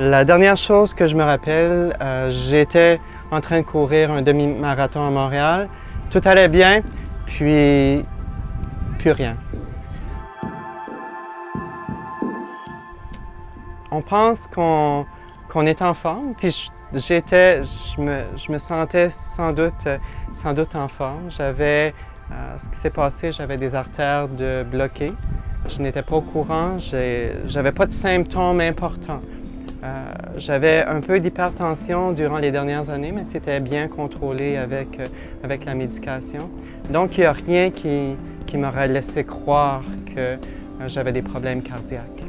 La dernière chose que je me rappelle, j'étais en train de courir un demi-marathon à Montréal. Tout allait bien, puis plus rien. On pense qu'on est en forme, puis je me sentais sans doute en forme. Ce qui s'est passé, j'avais des artères bloquées. Je n'étais pas au courant, j'avais pas de symptômes importants. J'avais un peu d'hypertension durant les dernières années, mais c'était bien contrôlé avec la médication. Donc, il n'y a rien qui m'aurait laissé croire que j'avais des problèmes cardiaques.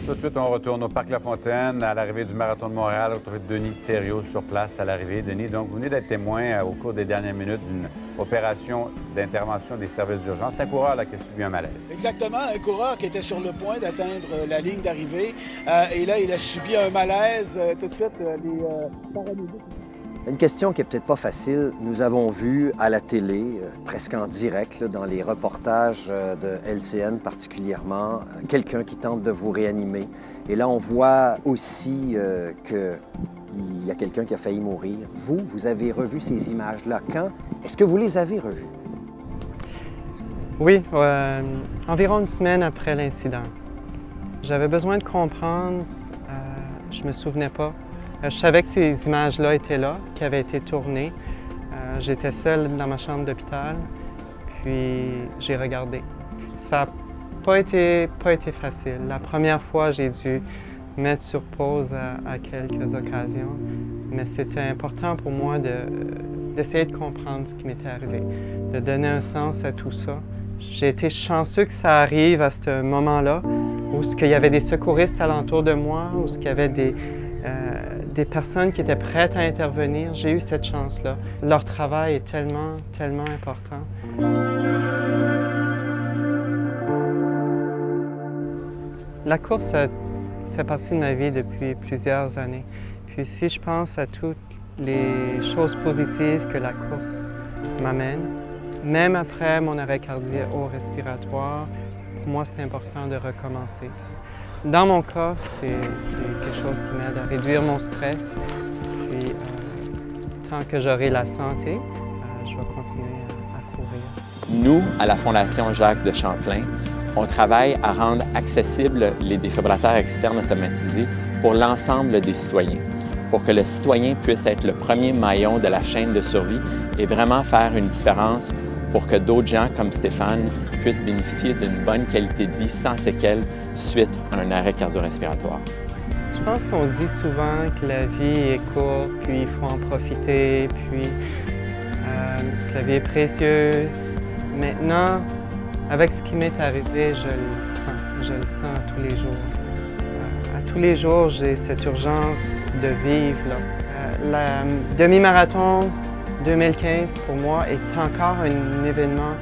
Tout de suite, on retourne au Parc Lafontaine, à l'arrivée du Marathon de Montréal, retrouver Denis Thériault sur place à l'arrivée. Denis, donc, vous venez d'être témoin au cours des dernières minutes d'une opération d'intervention des services d'urgence. C'est un coureur là, qui a subi un malaise. Exactement, un coureur qui était sur le point d'atteindre la ligne d'arrivée. Et là, il a subi un malaise. Tout de suite, les paramédics... Une question qui n'est peut-être pas facile. Nous avons vu à la télé, presque en direct, là, dans les reportages de LCN particulièrement, quelqu'un qui tente de vous réanimer. Et là, on voit aussi qu'il y a quelqu'un qui a failli mourir. Vous avez revu ces images-là quand? Est-ce que vous les avez revues? Oui, environ une semaine après l'incident. J'avais besoin de comprendre, je ne me souvenais pas. Je savais que ces images-là étaient là, qui avaient été tournées. J'étais seule dans ma chambre d'hôpital, puis j'ai regardé. Ça n'a pas été facile. La première fois, j'ai dû mettre sur pause à quelques occasions, mais c'était important pour moi d'essayer de comprendre ce qui m'était arrivé, de donner un sens à tout ça. J'ai été chanceux que ça arrive à ce moment-là, où il y avait des secouristes alentour de moi, où il y avait des personnes qui étaient prêtes à intervenir. J'ai eu cette chance-là. Leur travail est tellement, tellement important. La course fait partie de ma vie depuis plusieurs années. Puis si je pense à toutes les choses positives que la course m'amène, même après mon arrêt cardio-respiratoire, pour moi, c'est important de recommencer. Dans mon cas, c'est quelque chose qui m'aide à réduire mon stress. Puis, tant que j'aurai la santé, je vais continuer à courir. Nous, à la Fondation Jacques de Champlain, on travaille à rendre accessibles les défibrillateurs externes automatisés pour l'ensemble des citoyens, pour que le citoyen puisse être le premier maillon de la chaîne de survie et vraiment faire une différence pour que d'autres gens comme Stéphane puissent bénéficier d'une bonne qualité de vie sans séquelles suite à un arrêt cardio-respiratoire. Je pense qu'on dit souvent que la vie est courte, puis il faut en profiter, puis que la vie est précieuse. Maintenant, avec ce qui m'est arrivé, je le sens tous les jours. À tous les jours, j'ai cette urgence de vivre. La demi-marathon 2015, pour moi, est encore un événement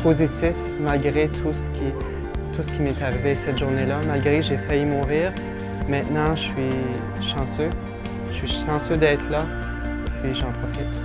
positif, malgré tout ce qui m'est arrivé cette journée-là. Malgré que j'ai failli mourir, maintenant, je suis chanceux. Je suis chanceux d'être là, puis j'en profite.